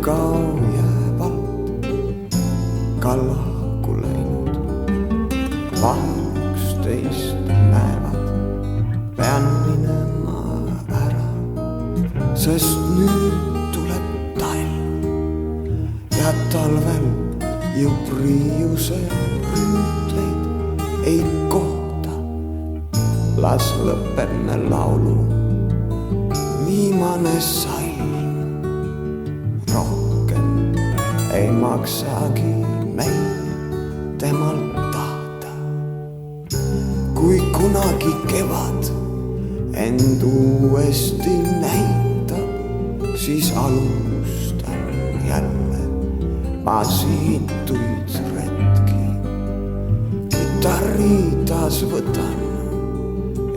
kao jääb alt, ka lahku läinud. Vahel 11 näevad, pean minema ära, sest nüüd tuleb talv ja talvel ju priiuse rüütleid ei kohta. Las lõpeb me laulu viimane salm, rohkem ei maksagi meil temalt tahta. Kui kunagi kevad end uuesti näitab, siis alustan jälle ma sihituid retki. Kitarri taas võtan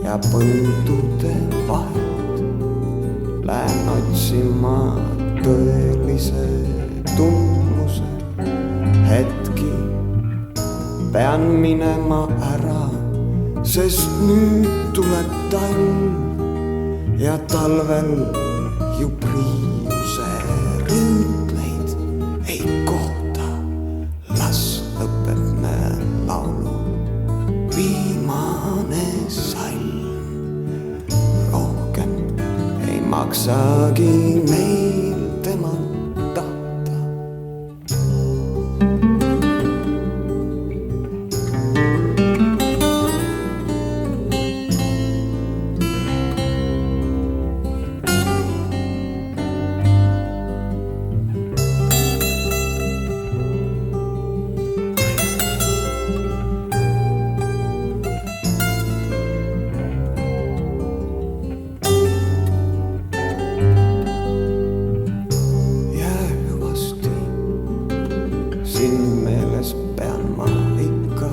ja põldude vahelt lähen otsima tõelise tundmuse hetki. Pean minema ära, sest nüüd tuleb talv ja talvel ju priiuse rüütleid ei kohta. Las lõpeb me laulu viimane salm, rohkem ei maksagi meil temalt tahta. Siin meeles pean ma ikka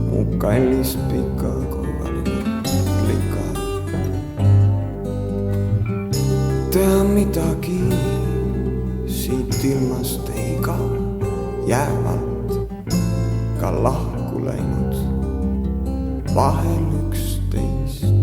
mu kallis pika korvaline lika. Tea midagi siit ilmast ei kao, jäävalt ka lahku läinud vahel 11